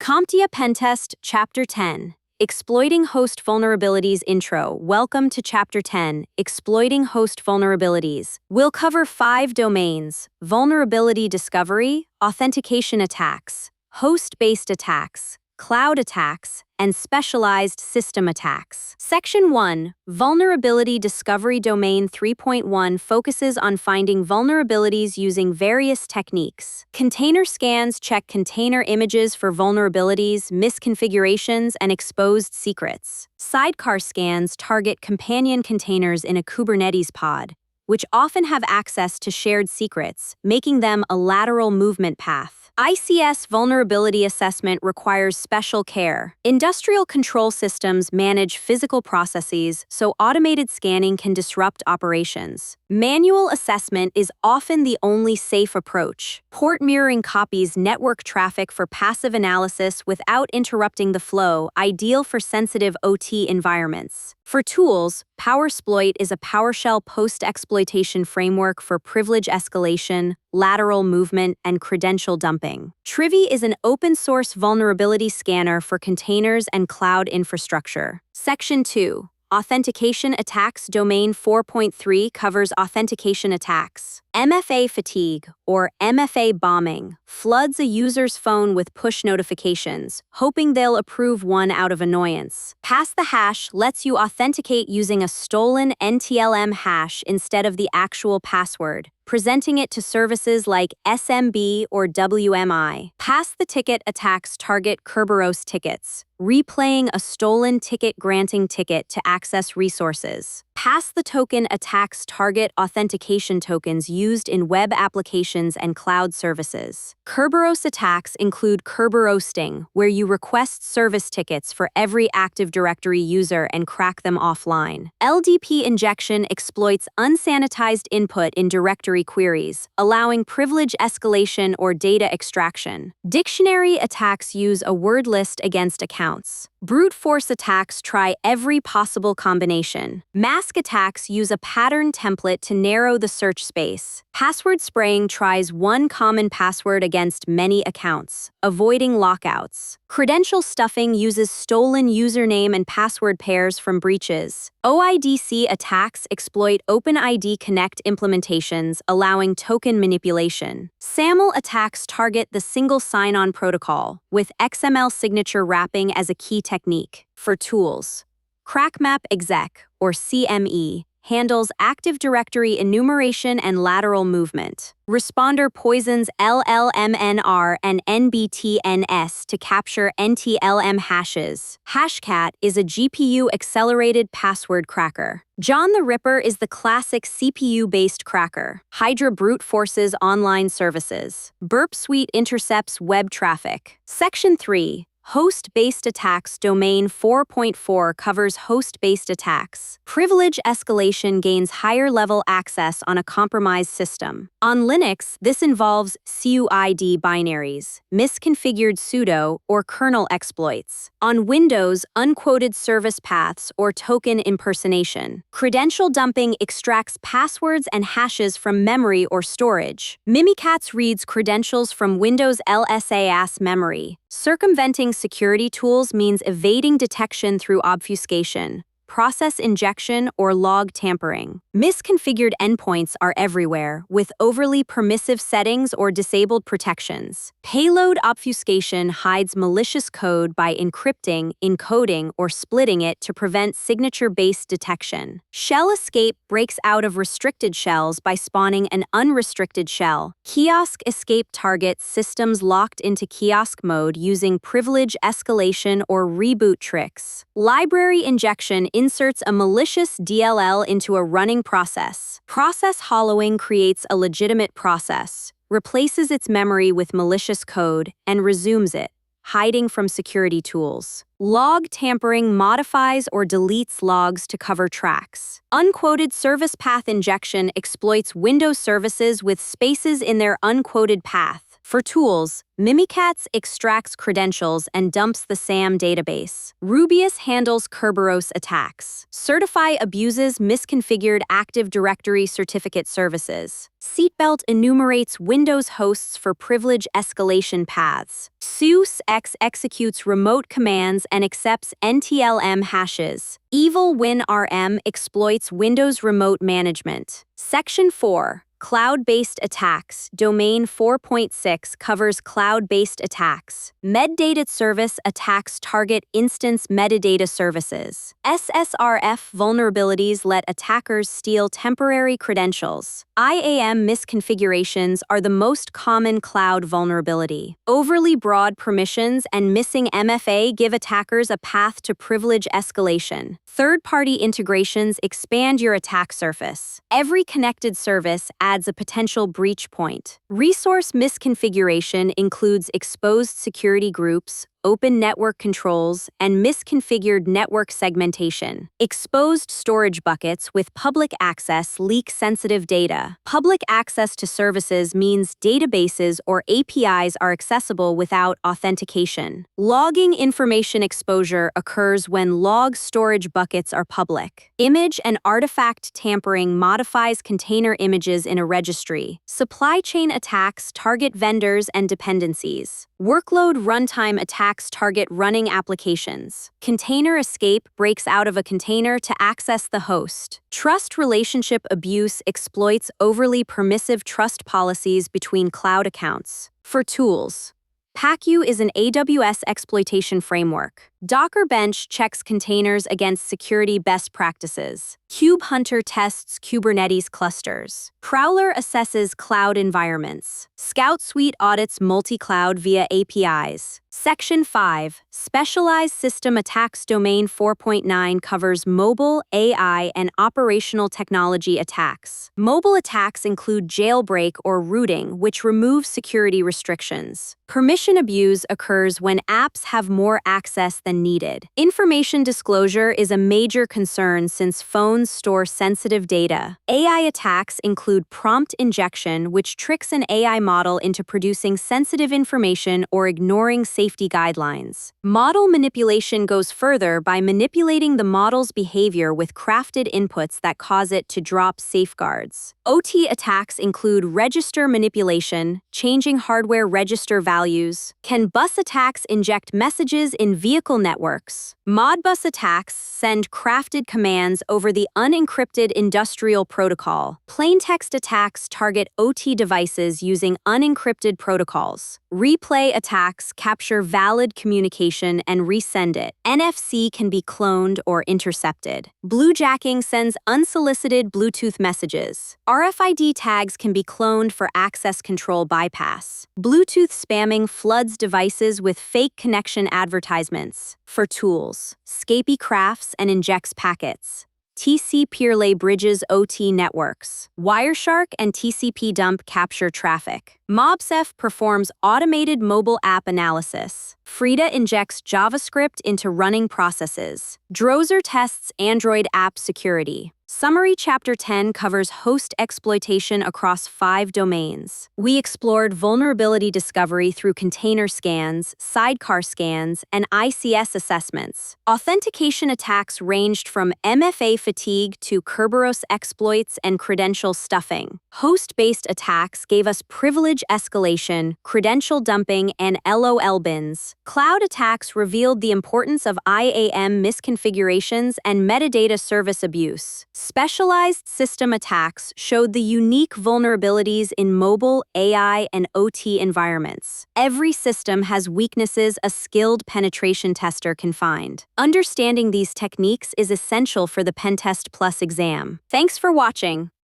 CompTIA PenTest Chapter 10, Exploiting Host Vulnerabilities Intro. Welcome to Chapter 10, Exploiting Host Vulnerabilities. We'll cover 5 domains: vulnerability discovery, authentication attacks, host-based attacks, cloud attacks, and specialized system attacks. Section 1, Vulnerability Discovery Domain 3.1 focuses on finding vulnerabilities using various techniques. Container scans check container images for vulnerabilities, misconfigurations, and exposed secrets. Sidecar scans target companion containers in a Kubernetes pod, which often have access to shared secrets, making them a lateral movement path. ICS vulnerability assessment requires special care. Industrial control systems manage physical processes, so automated scanning can disrupt operations. Manual assessment is often the only safe approach. Port mirroring copies network traffic for passive analysis without interrupting the flow, ideal for sensitive OT environments. For tools, PowerSploit is a PowerShell post-exploitation framework for privilege escalation, lateral movement, and credential dumping. Trivy is an open-source vulnerability scanner for containers and cloud infrastructure. Section 2, Authentication Attacks Domain 4.3 covers authentication attacks. MFA fatigue, or MFA bombing, floods a user's phone with push notifications, hoping they'll approve one out of annoyance. Pass the hash lets you authenticate using a stolen NTLM hash instead of the actual password, presenting it to services like SMB or WMI. Pass the ticket attacks target Kerberoast tickets, replaying a stolen ticket-granting ticket to access resources. Pass the token attacks target authentication tokens used in web applications and cloud services. Kerberos attacks include Kerberoasting, where you request service tickets for every Active Directory user and crack them offline. LDP injection exploits unsanitized input in directory queries, allowing privilege escalation or data extraction. Dictionary attacks use a word list against accounts. Brute force attacks try every possible combination. Mask attacks use a pattern template to narrow the search space. Password spraying tries one common password against many accounts, avoiding lockouts. Credential stuffing uses stolen username and password pairs from breaches. OIDC attacks exploit OpenID Connect implementations, allowing token manipulation. SAML attacks target the single sign-on protocol, with XML signature wrapping as a key technique. For tools, CrackMap Exec, or CME, handles Active Directory enumeration and lateral movement. Responder poisons LLMNR and NBTNS to capture NTLM hashes. Hashcat is a GPU-accelerated password cracker. John the Ripper is the classic CPU-based cracker. Hydra brute forces online services. Burp Suite intercepts web traffic. Section 3. Host-based attacks Domain 4.4 covers host-based attacks. Privilege escalation gains higher-level access on a compromised system. On Linux, this involves CUID binaries, misconfigured sudo, or kernel exploits. On Windows, unquoted service paths or token impersonation. Credential dumping extracts passwords and hashes from memory or storage. Mimikatz reads credentials from Windows LSAS memory. Circumventing security tools means evading detection through obfuscation, process injection, or log tampering. Misconfigured endpoints are everywhere, with overly permissive settings or disabled protections. Payload obfuscation hides malicious code by encrypting, encoding, or splitting it to prevent signature-based detection. Shell escape breaks out of restricted shells by spawning an unrestricted shell. Kiosk escape targets systems locked into kiosk mode using privilege escalation or reboot tricks. Library injection inserts a malicious DLL into a running process. Process hollowing creates a legitimate process, replaces its memory with malicious code, and resumes it, hiding from security tools. Log tampering modifies or deletes logs to cover tracks. Unquoted service path injection exploits Windows services with spaces in their unquoted path. For tools, Mimikatz extracts credentials and dumps the SAM database. Rubius handles Kerberos attacks. Certify abuses misconfigured Active Directory certificate services. Seatbelt enumerates Windows hosts for privilege escalation paths. SUSE-X executes remote commands and accepts NTLM hashes. Evil WinRM exploits Windows remote management. Section 4. Cloud-based attacks. Domain 4.6 covers cloud-based attacks. Metadata service attacks target instance metadata services. SSRF vulnerabilities let attackers steal temporary credentials. IAM misconfigurations are the most common cloud vulnerability. Overly broad permissions and missing MFA give attackers a path to privilege escalation. Third-party integrations expand your attack surface. Every connected service adds a potential breach point. Resource misconfiguration includes exposed security groups, open network controls, and misconfigured network segmentation. Exposed storage buckets with public access leak sensitive data. Public access to services means databases or APIs are accessible without authentication. Logging information exposure occurs when log storage buckets are public. Image and artifact tampering modifies container images in a registry. Supply chain attacks target vendors and dependencies. Workload runtime attacks target running applications. Container escape breaks out of a container to access the host. Trust relationship abuse exploits overly permissive trust policies between cloud accounts. For tools, PackU is an AWS exploitation framework. Docker Bench checks containers against security best practices. KubeHunter tests Kubernetes clusters. Prowler assesses cloud environments. Scout Suite audits multi-cloud via APIs. Section 5. Specialized System Attacks. Domain 4.9 covers mobile, AI, and operational technology attacks. Mobile attacks include jailbreak or rooting, which removes security restrictions. Permission abuse occurs when apps have more access than needed. Information disclosure is a major concern since phones store sensitive data. AI attacks include prompt injection, which tricks an AI model into producing sensitive information or ignoring safety guidelines. Model manipulation goes further by manipulating the model's behavior with crafted inputs that cause it to drop safeguards. OT attacks include register manipulation, changing hardware register values. CAN bus attacks inject messages in vehicle networks. Modbus attacks send crafted commands over the unencrypted industrial protocol. Plaintext attacks target OT devices using unencrypted protocols. Replay attacks capture valid communication and resend it. NFC can be cloned or intercepted. Bluejacking sends unsolicited Bluetooth messages. RFID tags can be cloned for access control bypass. Bluetooth spamming floods devices with fake connection advertisements. For tools, Scapy crafts and injects packets. TC-Peerlay bridges OT networks. Wireshark and TCP dump capture traffic. MobSef performs automated mobile app analysis. Frida injects JavaScript into running processes. Drozer tests Android app security. Summary Chapter 10 covers host exploitation across 5 domains. We explored vulnerability discovery through container scans, sidecar scans, and ICS assessments. Authentication attacks ranged from MFA fatigue to Kerberos exploits and credential stuffing. Host-based attacks gave us privilege escalation, credential dumping, and LOL bins. Cloud attacks revealed the importance of IAM misconfigurations and metadata service abuse. Specialized system attacks showed the unique vulnerabilities in mobile, AI, and OT environments. Every system has weaknesses a skilled penetration tester can find. Understanding these techniques is essential for the PenTest Plus exam. Thanks for watching.